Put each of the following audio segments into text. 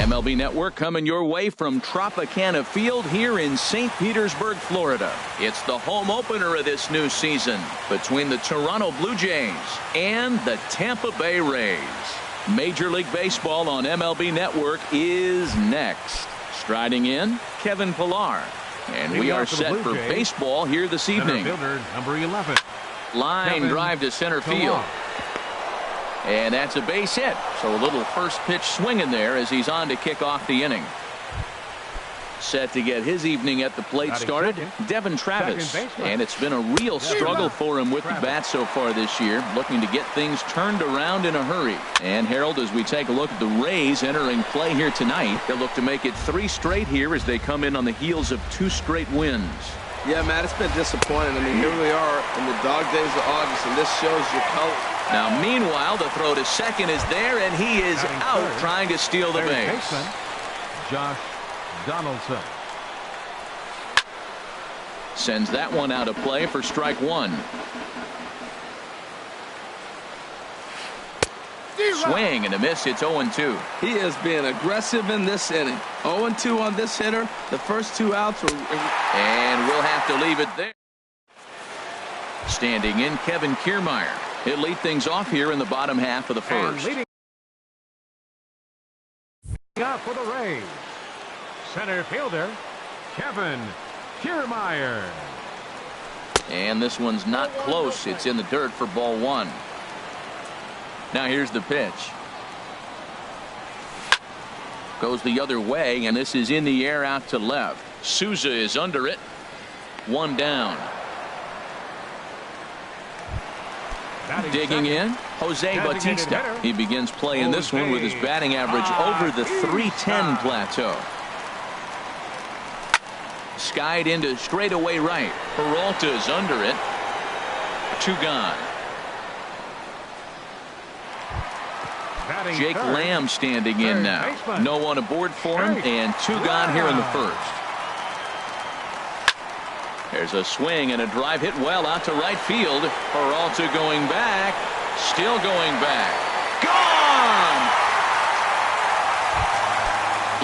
MLB Network coming your way from Tropicana Field here in St. Petersburg, Florida. It's the home opener of this new season between the Toronto Blue Jays and the Tampa Bay Rays. Major League Baseball on MLB Network is next. Striding in, Kevin Pillar. And we are set for baseball here this evening. Fielder, number 11. Line drive to center field. And that's a base hit. So a little first pitch swinging there as he's on to kick off the inning. Set to get his evening at the plate started, Devin Travis. And it's been a real struggle for him with the bat so far this year, looking to get things turned around in a hurry. And Harold, as we take a look at the Rays entering play here tonight, they'll look to make it 3 straight here as they come in on the heels of 2 straight wins. Yeah, Matt, it's been disappointing. I mean, here we are in the dog days of August, and this shows your color. Now, meanwhile, the throw to second is there, and he is out trying to steal the base. Josh Donaldson sends that one out of play for strike 1. Swing and a miss. It's 0-2. He is being aggressive in this inning. 0-2 on this hitter. The first 2 outs were... And we'll have to leave it there. Standing in, Kevin Kiermaier. He'll lead things off here in the bottom half of the first. Leading up for the Rays, center fielder Kevin Kiermaier. And this one's not close. It's in the dirt for ball 1. Now here's the pitch. Goes the other way, and this is in the air out to left. Souza is under it. 1 down. Digging in, Jose Bautista. He begins playing this one with his batting average over the .310 plateau. Skied into straightaway right. Peralta's under it. 2 gone. Jake Lamb standing in now. No one aboard for him, and 2 gone here in the first. There's a swing and a drive hit well out to right field. Peralta going back. Still going back. Gone!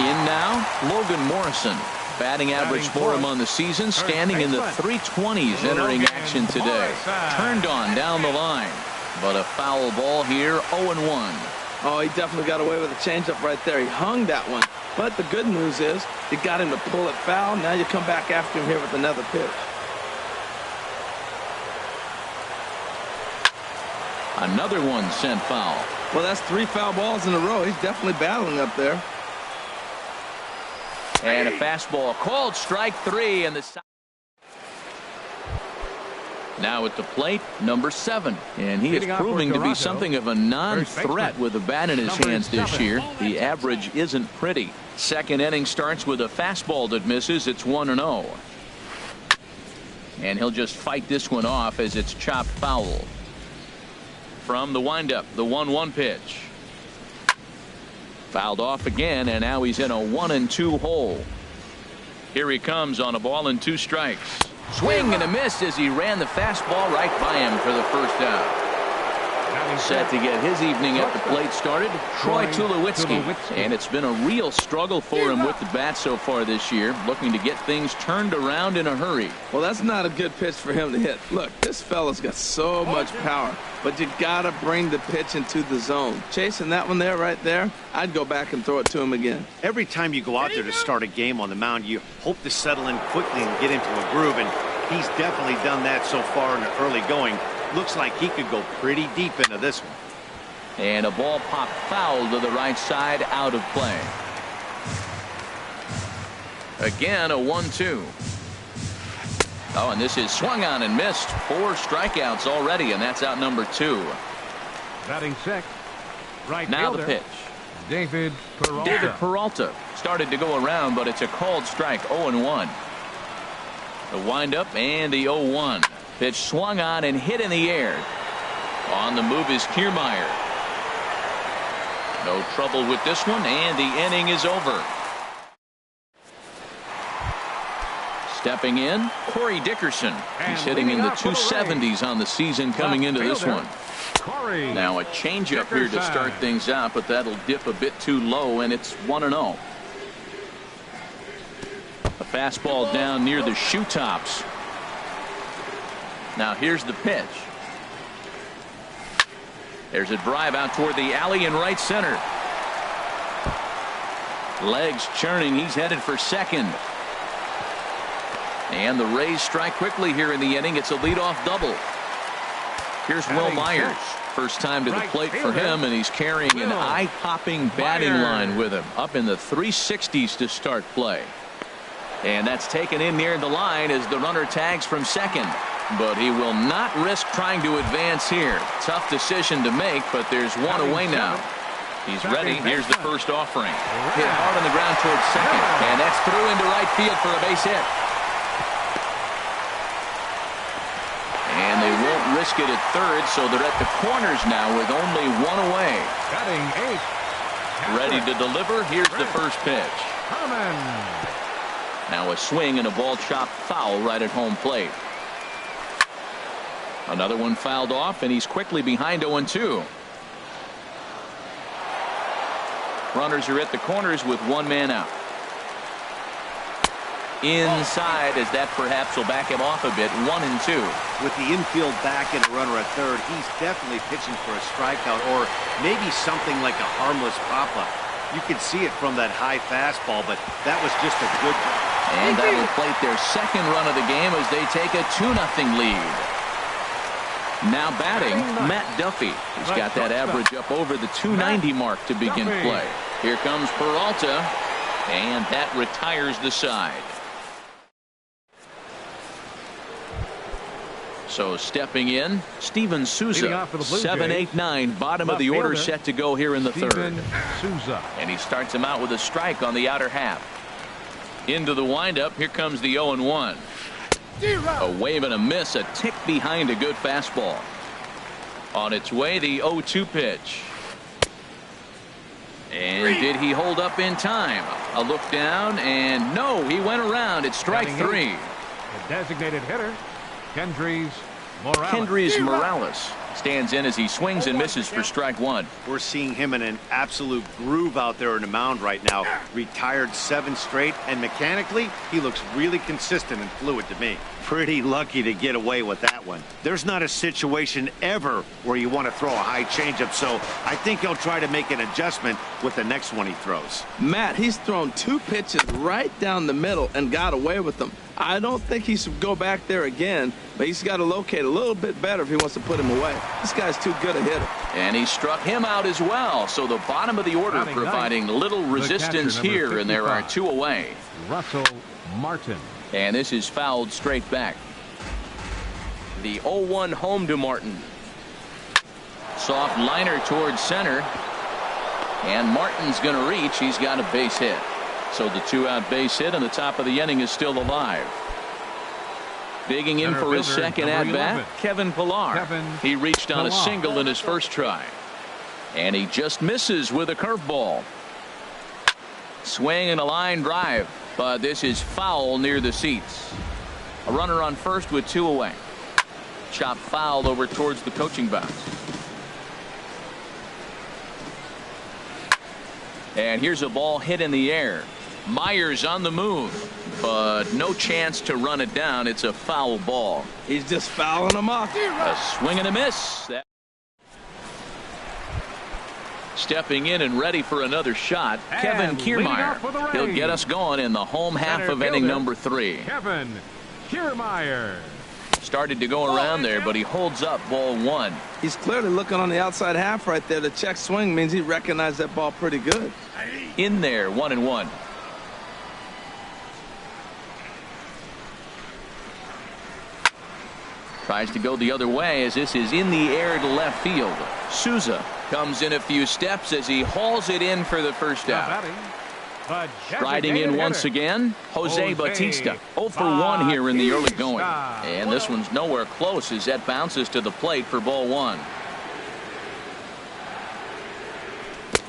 In now, Logan Morrison. Batting average for him on the season, standing in the 320s entering action today. Turned on down the line. But a foul ball here, 0-1. Oh, he definitely got away with a changeup right there. He hung that one. But the good news is you got him to pull it foul. Now you come back after him here with another pitch. Another one sent foul. Well, that's 3 foul balls in a row. He's definitely battling up there. And a fastball called strike 3 in the side. Now at the plate, number 7. And he is proving to be something of a non-threat with the bat in his hands this year. The average isn't pretty. Second inning starts with a fastball that misses. It's 1-0. And he'll just fight this one off as it's chopped foul. From the windup, the 1-1 pitch. Fouled off again, and now he's in a 1-2 hole. Here he comes on a ball and 2 strikes. Swing and a miss as he ran the fastball right by him for the first out. Set to get his evening at the plate started, Troy Tulowitzki. And it's been a real struggle for him with the bat so far this year, looking to get things turned around in a hurry. Well, that's not a good pitch for him to hit. Look, this fella's got so much power, but you got to bring the pitch into the zone. Chasing that one there, right there, I'd go back and throw it to him again. Every time you go out there to start a game on the mound, you hope to settle in quickly and get into a groove, and he's definitely done that so far in the early going. Looks like he could go pretty deep into this one. And a ball popped foul to the right side, out of play. Again, a 1-2. Oh, and this is swung on and missed. 4 strikeouts already, and that's out number 2. Batting 6. Right now fielder, the pitch. David Peralta. David Peralta started to go around, but it's a called strike, 0-1. The windup and the 0-1. Pitch swung on and hit in the air. On the move is Kiermaier. No trouble with this one, and the inning is over. Stepping in, Corey Dickerson. He's hitting in the 270s on the season coming into this one. Now a changeup here to start things out, but that'll dip a bit too low, and it's 1-0. A fastball down near the shoe tops. Now here's the pitch. There's a drive out toward the alley in right center. Legs churning. He's headed for second. And the Rays strike quickly here in the inning. It's a leadoff double. Here's Will Myers. First time to the plate for him, and he's carrying an eye-popping batting line with him. Up in the 360s to start play. And that's taken in near the line as the runner tags from second. But he will not risk trying to advance here. Tough decision to make, but there's one away now. He's ready. Here's the first offering. Hit hard on the ground towards second. And that's through into right field for a base hit. And they won't risk it at third, so they're at the corners now with only one away. Ready to deliver. Here's the first pitch. Now a swing and a ball chopped foul right at home plate. Another one fouled off, and he's quickly behind 0-2. Runners are at the corners with one man out. Inside, as that perhaps will back him off a bit. 1-2. With the infield back and a runner at third, he's definitely pitching for a strikeout or maybe something like a harmless pop-up. You could see it from that high fastball, but that was just a good one. And that will plate their second run of the game as they take a 2-0 lead. Now batting, Matt Duffy. He's got that average up over the 290 mark to begin play. Here comes Peralta, and that retires the side. So stepping in, Steven Souza, 7-8-9, bottom of the order, set to go here in the third. And he starts him out with a strike on the outer half. Into the windup, here comes the 0-1. A wave and a miss, a tick behind a good fastball. On its way, the 0-2 pitch. And did he hold up in time? A look down, and no, he went around. It's strike three. The designated hitter, Kendrys Morales stands in as he swings and misses for strike one. We're seeing him in an absolute groove out there in the mound right now. Retired 7 straight, and mechanically, he looks really consistent and fluid to me. Pretty lucky to get away with that one. There's not a situation ever where you want to throw a high changeup, so I think he'll try to make an adjustment with the next one he throws. Matt, he's thrown 2 pitches right down the middle and got away with them. I don't think he should go back there again, but he's got to locate a little bit better if he wants to put him away. This guy's too good a hitter. And he struck him out as well. So the bottom of the order providing little resistance here, and there are 2 away. Russell Martin. And this is fouled straight back. The 0-1 home to Martin. Soft liner towards center. And Martin's going to reach. He's got a base hit. So the 2-out base hit on the top of the inning is still alive. Digging in for his second at-bat, Kevin Pillar. He reached on a single in his first try. And he just misses with a curveball. Swing and a line drive. But this is foul near the seats. A runner on first with 2 away. Chop foul over towards the coaching box. And here's a ball hit in the air. Myers on the move, but no chance to run it down. It's a foul ball. He's just fouling them off. A swing and a miss. Stepping in and ready for another shot, Kevin Kiermaier. He'll get us going in the home half of inning number 3. Kevin Kiermaier. Started to go around there, but he holds up ball 1. He's clearly looking on the outside half right there. The check swing means he recognized that ball pretty good. In there, 1-1. Tries to go the other way as this is in the air to left field. Souza comes in a few steps as he hauls it in for the first out. Striding in once again, Jose Bautista. 0 for 1 here in the early going. And this one's nowhere close as that bounces to the plate for ball 1.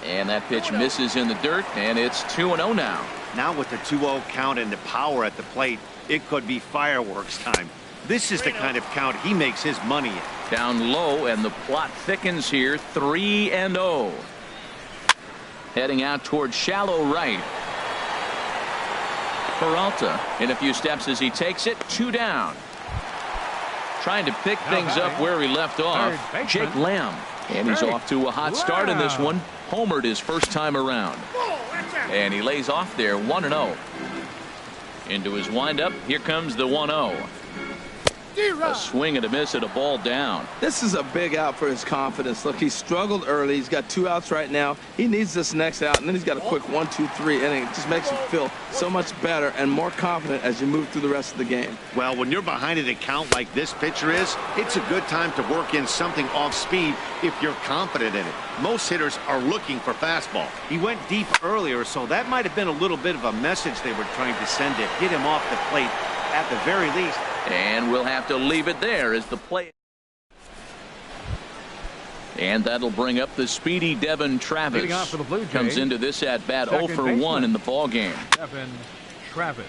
And that pitch misses in the dirt, and it's 2-0 now. Now with the 2-0 count and the power at the plate, it could be fireworks time. This is the kind of count he makes his money in. Down low, and the plot thickens here. 3-0. Heading out towards shallow right. Peralta in a few steps as he takes it. 2 down. Trying to pick things up where he left off. Jake Lamb. And he's off to a hot start in this one. Homered his first time around. And he lays off there 1-0. Into his windup. Here comes the 1-0. A swing and a miss at a ball down. This is a big out for his confidence. Look, he struggled early. He's got 2 outs right now. He needs this next out, and then he's got a quick 1-2-3 inning. It just makes him feel so much better and more confident as you move through the rest of the game. Well, when you're behind an account like this pitcher is, it's a good time to work in something off speed if you're confident in it. Most hitters are looking for fastball. He went deep earlier, so that might have been a little bit of a message they were trying to send to hit him off the plate at the very least. And we'll have to leave it there as the play. And that'll bring up the speedy Devin Travis. Leading off for the Blue Jays, comes into this at bat 0 for 1 baseman, in the ball game. Devin Travis.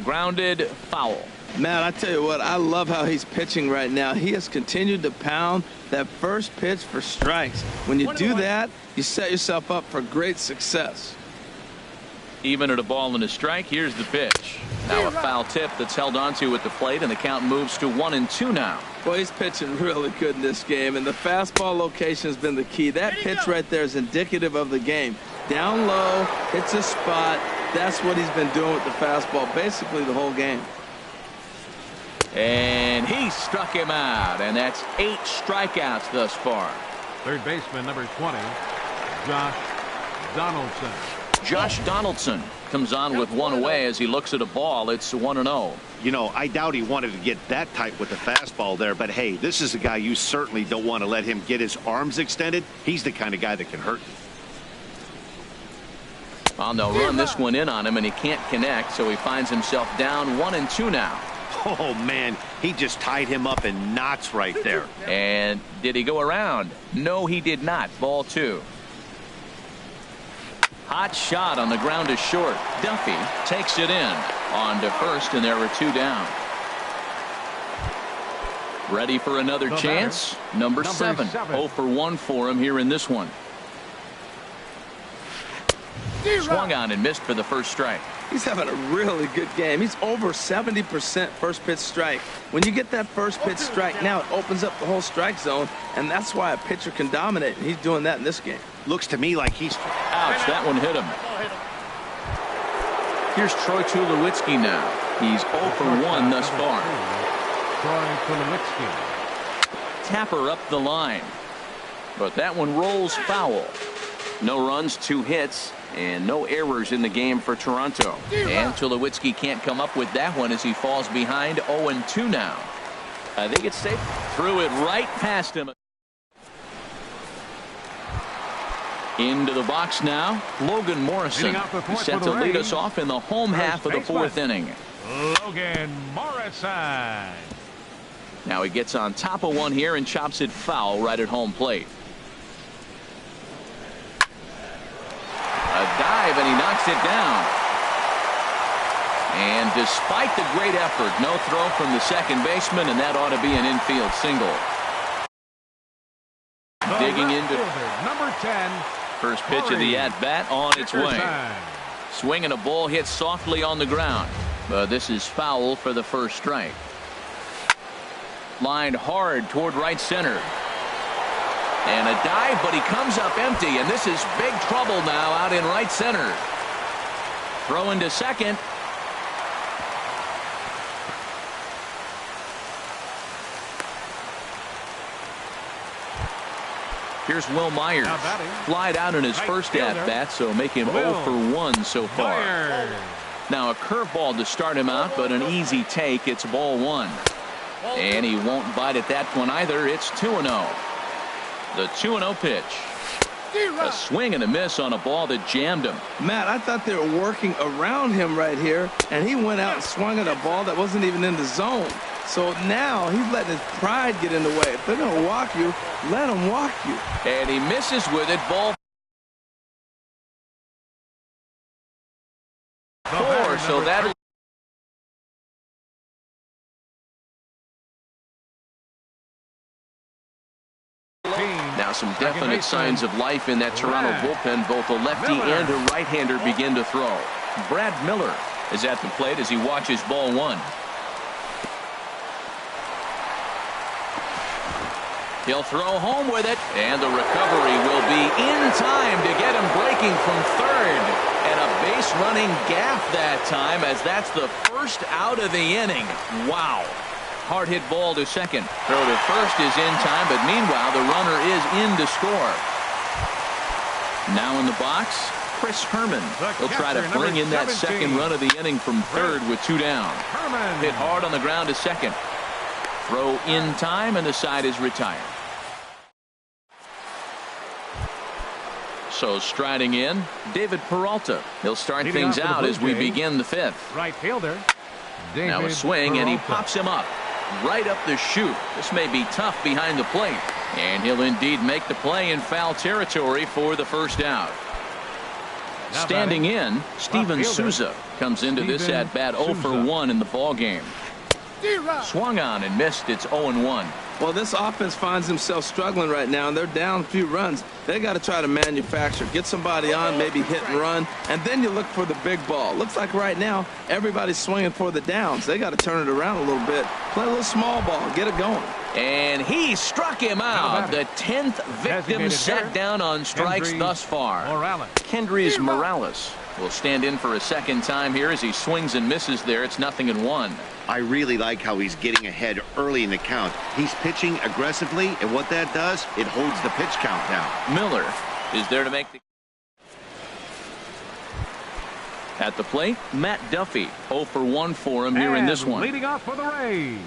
Grounded, foul. Man, I tell you what, I love how he's pitching right now. He has continued to pound that first pitch for strikes. When you do that, you set yourself up for great success. Even at a ball and a strike, here's the pitch. Now a foul tip that's held onto at the plate, and the count moves to 1-2 now. Well, he's pitching really good in this game, and the fastball location has been the key. That pitch right there is indicative of the game. Down low, hits a spot. That's what he's been doing with the fastball basically the whole game. And he struck him out, and that's 8 strikeouts thus far. Third baseman, number 20, Josh Donaldson. Josh Donaldson comes on with 1 away as he looks at a ball. It's 1-0. You know, I doubt he wanted to get that tight with the fastball there, but hey, this is a guy you certainly don't want to let him get his arms extended. He's the kind of guy that can hurt you. Well, they'll run this one in on him, and he can't connect, so he finds himself down 1-2 now. Oh, man, he just tied him up in knots right there. And did he go around? No, he did not. Ball 2. Hot shot on the ground is short. Duffy takes it in on to first, and there are 2 down. Ready for another chance? Number 7. 0 for 1 for him here in this one. Swung on and missed for the first strike. He's having a really good game. He's over 70% first pitch strike. When you get that first pitch strike, now it opens up the whole strike zone, and that's why a pitcher can dominate, and he's doing that in this game. Looks to me like he's... Ouch, that one hit him. Here's Troy Tulowitzki now. He's 0 for 1 thus far. Troy Tulowitzki. Tapper up the line. But that one rolls foul. No runs, 2 hits, and no errors in the game for Toronto. And Tulowitzki can't come up with that one as he falls behind 0-2 now. I think it's safe. Threw it right past him. Into the box now, Logan Morrison set to lead us off in the home half of the 4th inning. Logan Morrison. Now he gets on top of one here and chops it foul right at home plate. A dive, and he knocks it down. And despite the great effort, no throw from the second baseman, and that ought to be an infield single. Digging into number 10. First pitch of the at-bat on its way. Swinging a ball hit softly on the ground. But this is foul for the first strike. Lined hard toward right center. And a dive, but he comes up empty, and this is big trouble now out in right center. Throw into second. Here's Will Myers. Flied out in his first at-bat, so make him 0 for 1 so far. Now a curveball to start him out, but an easy take. It's ball 1. And he won't bite at that one either. It's 2-0. The 2-0 pitch. A swing and a miss on a ball that jammed him. Matt, I thought they were working around him right here, and he went out and swung at a ball that wasn't even in the zone. So now he's letting his pride get in the way. If they're going to walk you, let them walk you. And he misses with it. Ball 4, so that'll now some definite signs of life in that Toronto bullpen. Both a lefty and a right-hander begin to throw. Brad Miller is at the plate as he watches ball 1. He'll throw home with it, and the recovery will be in time to get him breaking from third. And a base running gaff that time, as that's the first out of the inning. Wow. Hard hit ball to second. Throw to first is in time, but meanwhile the runner is in to score. Now in the box, Chris Herman. He'll try to bring in that second run of the inning from third with 2 down. Hit hard on the ground to second. Throw in time, and the side is retired. So striding in, David Peralta. He'll start things out as we begin the 5th. Right fielder. Now a swing, and he pops him up right up the chute. This may be tough behind the plate, and he'll indeed make the play in foul territory for the first out. Standing in, Steven Souza comes into this at bat 0 for 1 in the ball game. Swung on and missed. It's 0-1. Well, this offense finds themselves struggling right now, and they're down a few runs. They got to try to manufacture, get somebody on, maybe hit and run, and then you look for the big ball. Looks like right now everybody's swinging for the downs. They got to turn it around a little bit, play a little small ball, get it going. And he struck him out. The 10th victim set down on strikes thus far. Kendrys Morales will stand in for a second time here as he swings and misses there. It's 0-1. I really like how he's getting ahead early in the count. He's pitching aggressively, and what that does, it holds the pitch count down. Miller is there to make the... At the plate, Matt Duffy. 0 for 1 for him here in this one. Leading off for the Rays,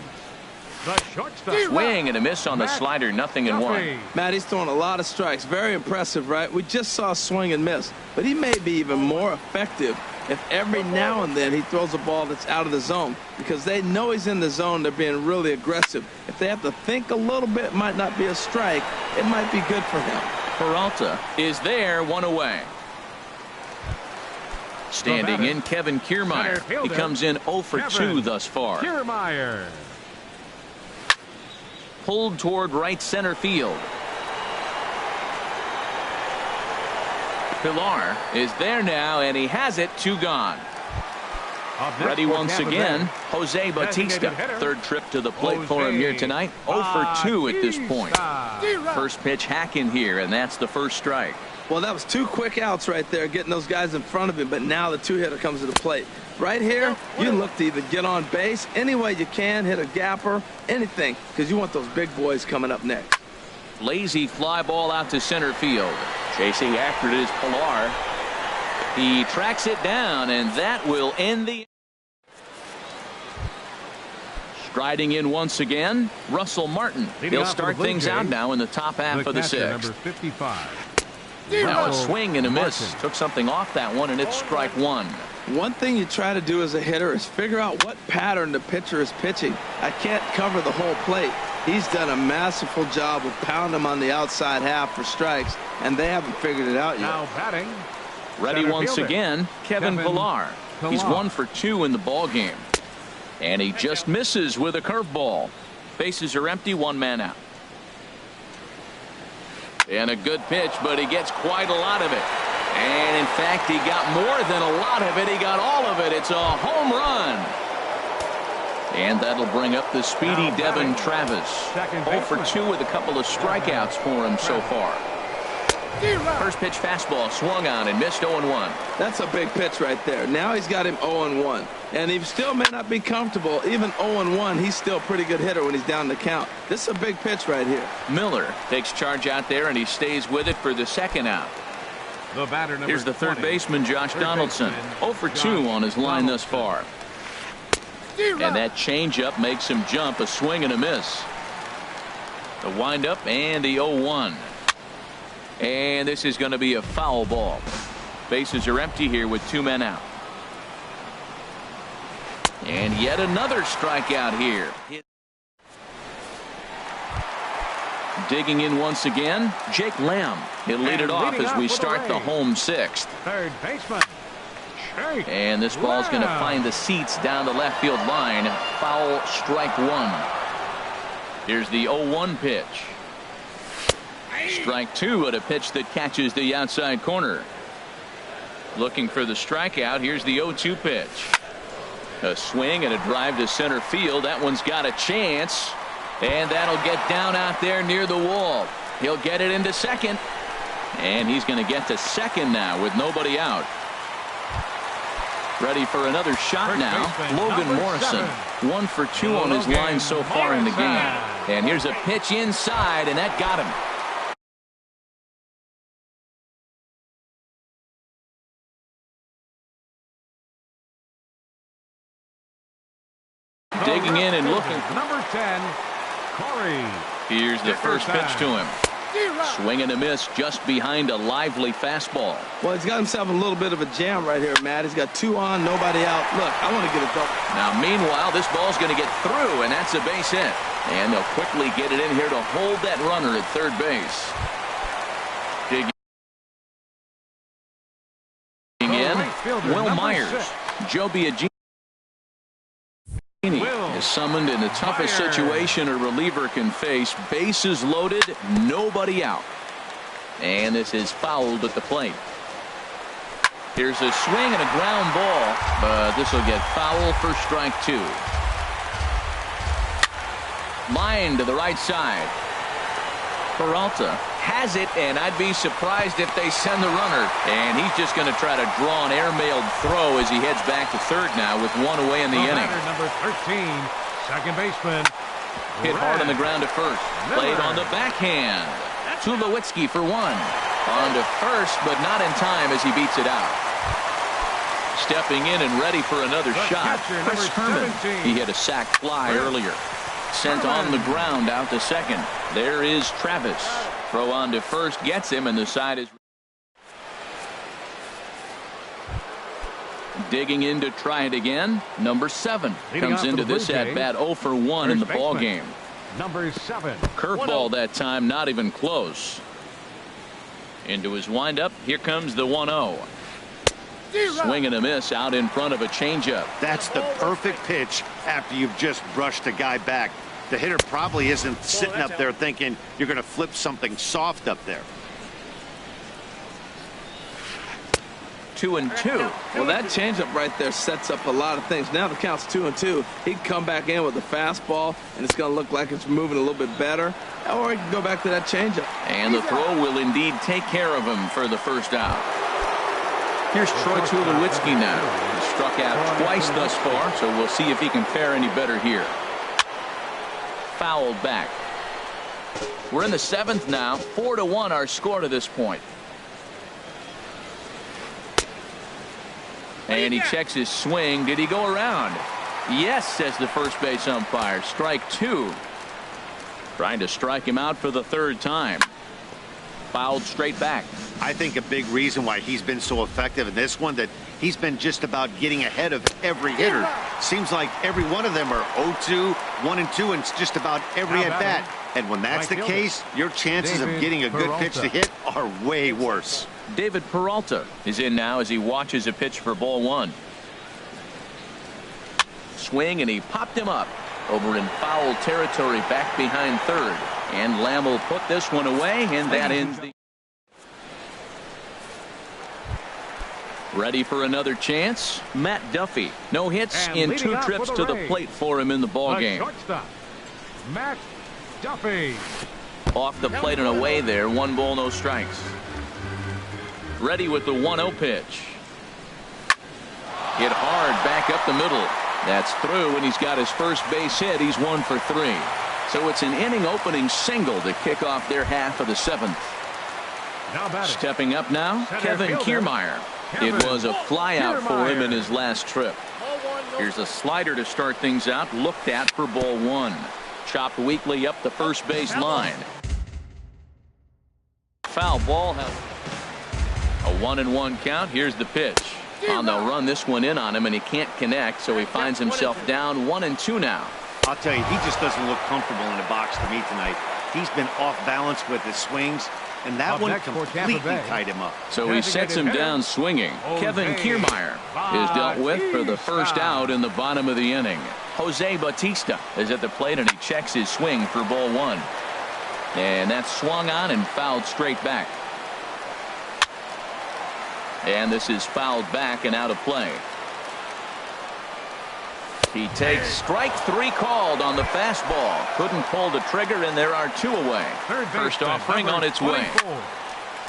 the shortstop. Swing and a miss on the slider. 0-1. Matt, he's throwing a lot of strikes. Very impressive, right? We just saw a swing and miss, but he may be even more effective if every now and then he throws a ball that's out of the zone, because they know he's in the zone. They're being really aggressive. If they have to think a little bit, it might not be a strike. It might be good for him. Peralta is there, 1 away. Standing in, Kevin Kiermaier. He comes in 0 for 2 thus far. Kiermaier. Pulled toward right center field. Pilar is there now, and he has it. 2 gone. Ready once again, Jose Bautista. Third trip to the plate for him here tonight. 0 for 2 at this point. First pitch hack in here, and that's the first strike. Well, that was 2 quick outs right there, getting those guys in front of him, but now the 2-hitter comes to the plate. Right here, you look to either get on base any way you can, hit a gapper, anything, because you want those big boys coming up next. Lazy fly ball out to center field. Chasing after it is Pilar. He tracks it down, and that will end the... Striding in once again, Russell Martin. He'll start things out now in the top half of the 6th. Number 55. Now a swing and a miss. Took something off that one, and it's strike 1. One thing you try to do as a hitter is figure out what pattern the pitcher is pitching. I can't cover the whole plate. He's done a masterful job of pounding them on the outside half for strikes, and they haven't figured it out yet. Now batting. Ready once again, Kevin Pilar. He's 1 for 2 in the ball game. And he just misses with a curveball. Bases are empty, 1 man out. And a good pitch, but he gets quite a lot of it. And in fact, he got more than a lot of it. He got all of it. It's a home run. And that'll bring up the speedy Devin Travis. 0 for 2 with a couple of strikeouts for him so far. First pitch fastball swung on and missed. 0-1. That's a big pitch right there. Now he's got him 0-1. And he still may not be comfortable. Even 0-1, he's still a pretty good hitter when he's down the count. This is a big pitch right here. Miller takes charge out there, and he stays with it for the second out. The batter, number Here's the third 20. baseman, Josh Donaldson. 0 for 2 on his line thus far. And that changeup makes him jump. A swing and a miss. The windup and the 0-1. And this is going to be a foul ball. Bases are empty here with 2 men out. And yet another strikeout here. Digging in once again, Jake Lamb. He'll lead it off as we start the home 6th. Third baseman. And this ball's going to find the seats down the left field line. Foul, strike one. Here's the 0-1 pitch. Strike two at a pitch that catches the outside corner. Looking for the strikeout. Here's the 0-2 pitch. A swing and a drive to center field. That one's got a chance. And that'll get down out there near the wall. He'll get it into second. And he's going to get to second now with nobody out. Ready for another shot now. Logan Morrison, 1 for 2 on his line so far in the game. And here's a pitch inside, and that got him. Digging in and looking. Number 10, Corey. Here's the first pitch to him. Swing and a miss just behind a lively fastball. Well, he's got himself a little bit of a jam right here, Matt. He's got 2 on, nobody out. Look, I want to get a double. Now, meanwhile, this ball's going to get through, and that's a base hit. And they'll quickly get it in here to hold that runner at third base. Digging in, Will Myers. Joe Biagini is summoned in the toughest situation a reliever can face. Bases loaded, nobody out. And this is fouled at the plate. Here's a swing and a ground ball, but this will get foul for strike two. Line to the right side. Peralta has it, and I'd be surprised if they send the runner. And he's just going to try to draw an airmailed throw as he heads back to third now with 1 away in the inning. Number 13, second baseman. Hit hard on the ground to first. Played on the backhand. Tulowitzki for 1. On to first, but not in time as he beats it out. Stepping in and ready for another shot, Chris Herman. He hit a sac fly earlier. Sent on the ground out to second. There is Travis. Throw on to first gets him, and the side is digging in to try it again. Number 7 comes into this at bat 0 for 1 in the ball game. Number 7. Curveball that time, not even close. Into his windup. Here comes the 1-0. Swing and a miss out in front of a changeup. That's the perfect pitch after you've just brushed a guy back. The hitter probably isn't sitting up there thinking you're going to flip something soft up there. 2-2. Well, that changeup right there sets up a lot of things. Now the count's 2-2. He can come back in with a fastball, and it's going to look like it's moving a little bit better. Or he can go back to that changeup. And the throw will indeed take care of him for the first out. Here's Troy Tulowitzki now. He's struck out twice thus far, so we'll see if he can fare any better here. Fouled back. We're in the 7th now. 4-1 our score to this point. And he checks his swing. Did he go around? Yes, says the first base umpire. Strike 2. Trying to strike him out for the 3rd time. Fouled straight back. I think a big reason why he's been so effective in this one, that he's been just about getting ahead of every hitter. Seems like every one of them are 0-2, 1-2, and just about every at-bat. And when that's the case, your chances of getting a good pitch to hit are way worse. David Peralta is in now as he watches a pitch for ball 1. Swing, and he popped him up over in foul territory back behind third. And Lamb will put this one away, and that ends the. Ready for another chance. Matt Duffy. No hits in 2 trips to the plate for him in the ball game. Matt Duffy. Off the plate and away there. 1 ball, no strikes. Ready with the 1-0 pitch. Hit hard back up the middle. That's through, and he's got his first base hit. He's 1 for 3. So it's an inning opening single to kick off their half of the 7th. Stepping up now, Kevin Kiermaier. It was a flyout for him in his last trip. Here's a slider to start things out, looked at for ball 1. Chopped weakly up the first base line. Foul ball. A 1-1 count. Here's the pitch. And they'll run this one in on him, and he can't connect, so he finds himself down 1-2 now. I'll tell you, he just doesn't look comfortable in the box to me tonight. He's been off balance with his swings. and that Up one next for Tampa completely Bay. tied him up. So he sets him down swinging. Kevin Kiermaier is dealt with for the first out in the bottom of the inning. Jose Bautista is at the plate, and he checks his swing for ball one. And that's swung on and fouled straight back. And this is fouled back and out of play. He takes strike three called on the fastball. Couldn't pull the trigger, and there are two away. First offering on its way.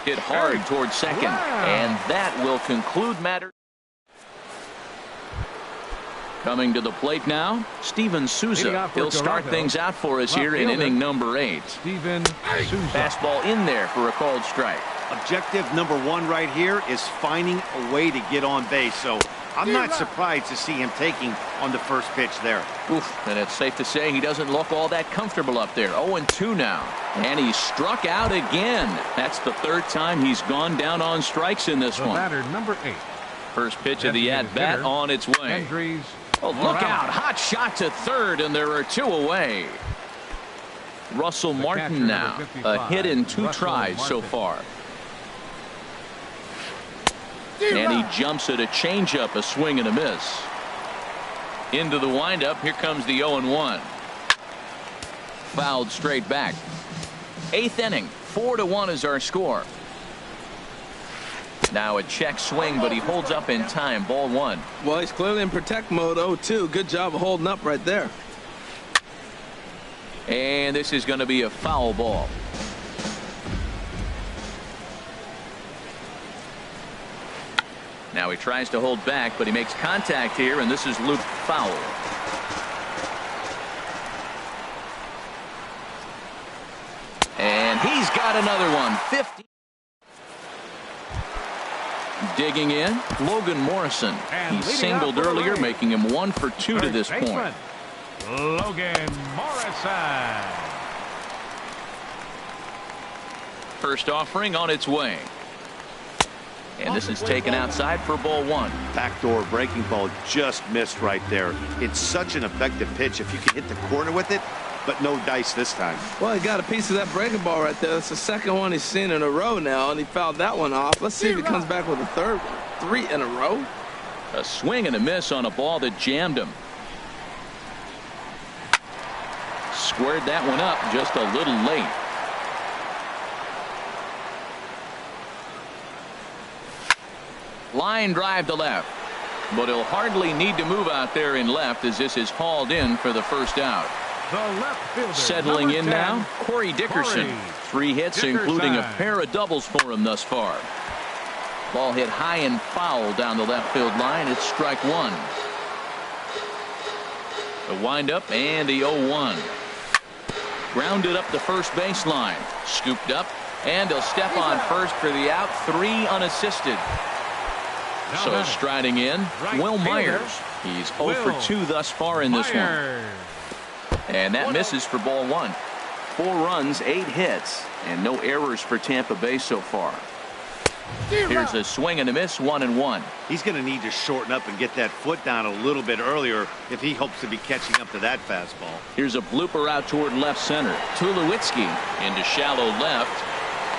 Hit hard towards second. And that will conclude matters. Coming to the plate now, Steven Souza. He'll start things out for us here in inning number 8. Steven Souza. Fastball in there for a called strike. Objective number one right here is finding a way to get on base. So I'm not surprised to see him taking on the first pitch there. Oof, and it's safe to say he doesn't look all that comfortable up there. 0-2 now. And he's struck out again. That's the third time he's gone down on strikes in this one. Batter number 8. First pitch of the at-bat on its way. Hendrys. Oh, look out. Hot shot to third, and there are two away. Russell Martin now. A hit in 2 tries so far. And he jumps at a changeup, a swing and a miss. Into the windup. Here comes the 0-1. Fouled straight back. 8th inning. 4-1 is our score. Now a check swing, but he holds up in time. Ball 1. Well, he's clearly in protect mode. 0-2. Good job of holding up right there. And this is going to be a foul ball. Now he tries to hold back, but he makes contact here, and this is looped foul. And he's got another one. 50. Digging in, Logan Morrison. He singled earlier, making him 1 for 2 to this point. Logan Morrison. First offering on its way. And this is taken outside for ball 1. Backdoor breaking ball just missed right there. It's such an effective pitch if you can hit the corner with it, but no dice this time. Well, he got a piece of that breaking ball right there. That's the second one he's seen in a row now, and he fouled that one off. Let's see if he comes back with a third one. 3 in a row. A swing and a miss on a ball that jammed him. Squared that one up just a little late. Line drive to left, but he'll hardly need to move out there in left as this is hauled in for the first out. The left fielder, Settling in 10, now, Corey Dickerson. 3 hits, including a pair of doubles for him thus far. Ball hit high and foul down the left field line. It's strike 1. The windup and the 0-1. Grounded up the first baseline. Scooped up, and he'll step on first for the out. 3 unassisted. So striding in, Will Myers. He's 0 for 2 thus far in this one. And that misses for ball 1. 4 runs, 8 hits, and no errors for Tampa Bay so far. Here's a swing and a miss, 1-1. He's going to need to shorten up and get that foot down a little bit earlier if he hopes to be catching up to that fastball. Here's a blooper out toward left center. Tulowitzki into shallow left.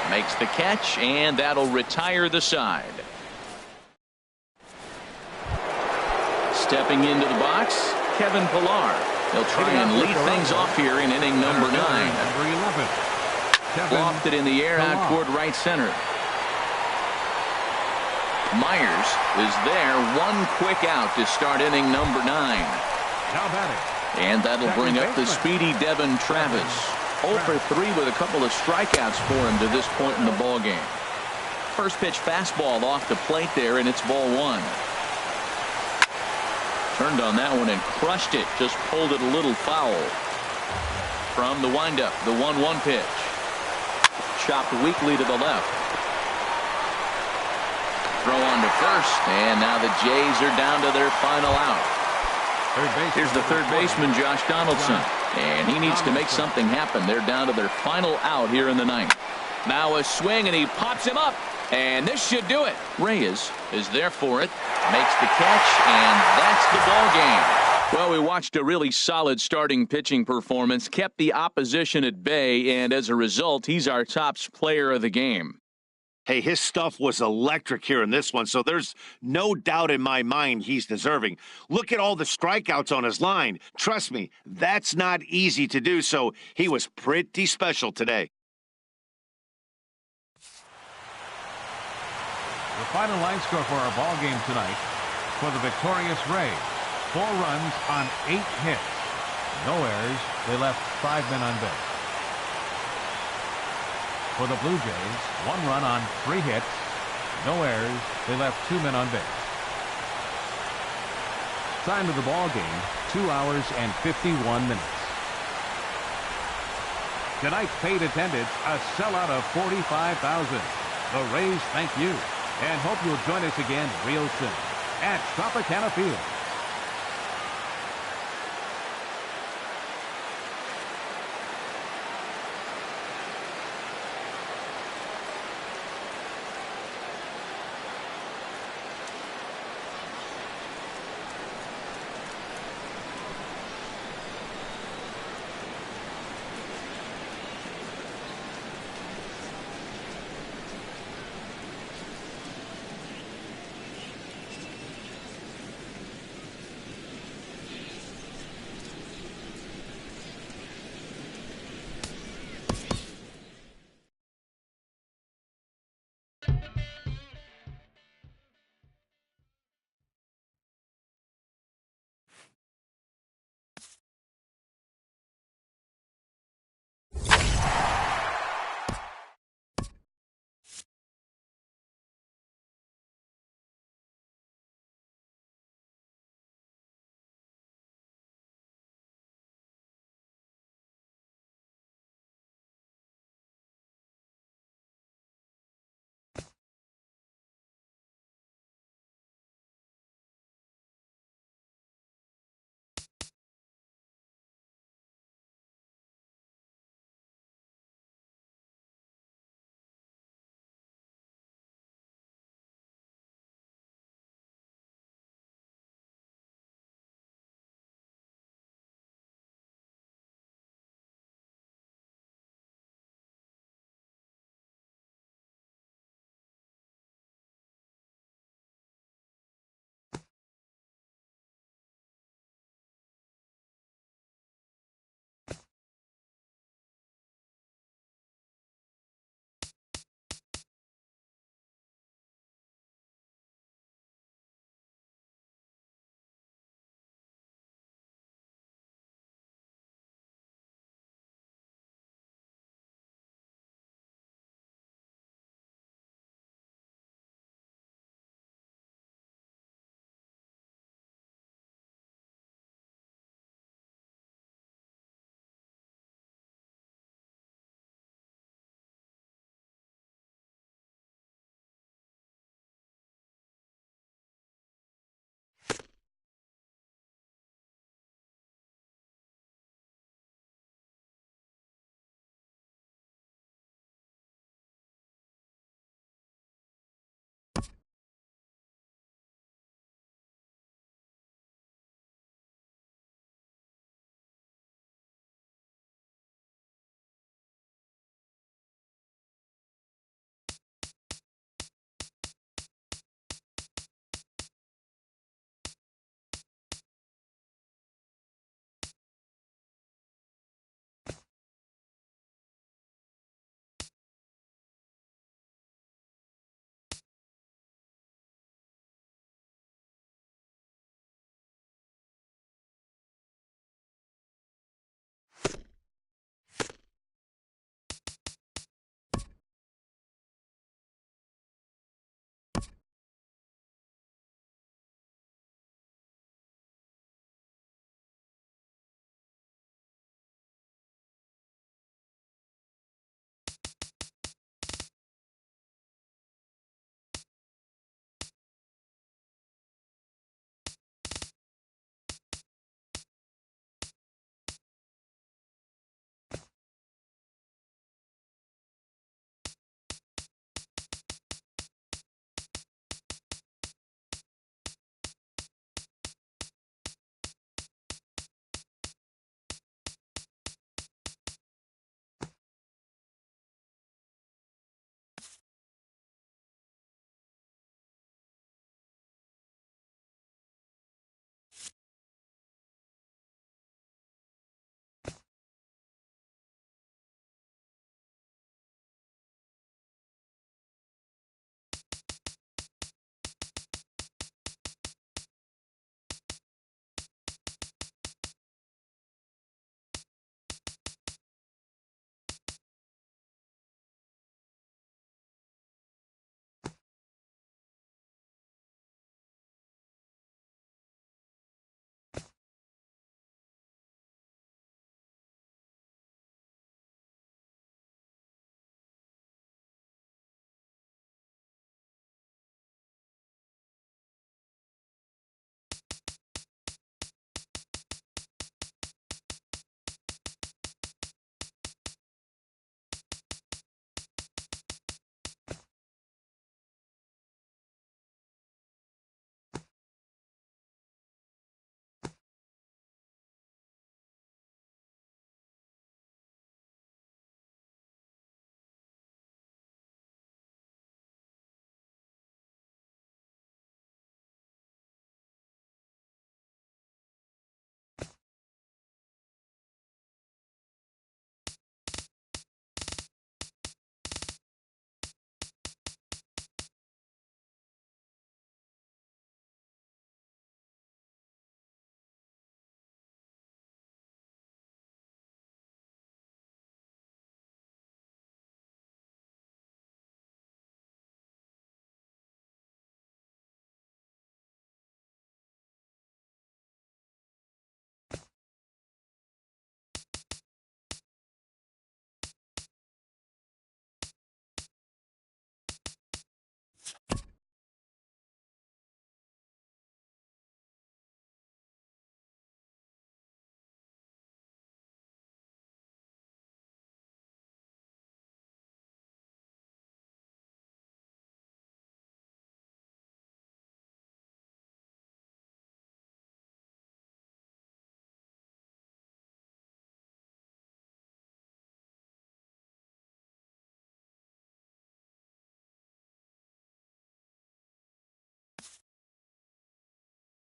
Makes the catch, and that'll retire the side. Stepping into the box, Kevin Pillar. He'll try and lead things off here in inning number 9. Number 11. Lofted in the air out toward right center. Myers is there. 1 quick out to start inning number 9. Now batting. And that'll bring up the speedy Devin Travis. 0 for 3 with a couple of strikeouts for him to this point in the ballgame. First pitch fastball off the plate there, and it's ball 1. Turned on that one and crushed it. Just pulled it a little foul. From the windup, the 1-1 pitch. Chopped weakly to the left. Throw on to first, and now the Jays are down to their final out. Here's the third baseman, Josh Donaldson, and he needs to make something happen. They're down to their final out here in the 9th. Now a swing, and he pops him up, and this should do it. Reyes is there for it, makes the catch, and that's the ball game. Well, we watched a really solid starting pitching performance, kept the opposition at bay, and as a result, he's our top player of the game. Hey, his stuff was electric here in this one, so there's no doubt in my mind he's deserving. Look at all the strikeouts on his line. Trust me, that's not easy to do, so he was pretty special today. The final line score for our ball game tonight for the victorious Rays. 4 runs on 8 hits. No errors. They left 5 men on base. For the Blue Jays, 1 run on 3 hits. No errors. They left 2 men on base. Time of the ball game, 2 hours and 51 minutes. Tonight's paid attendance, a sellout of 45,000. The Rays thank you and hope you'll join us again real soon at Tropicana Field.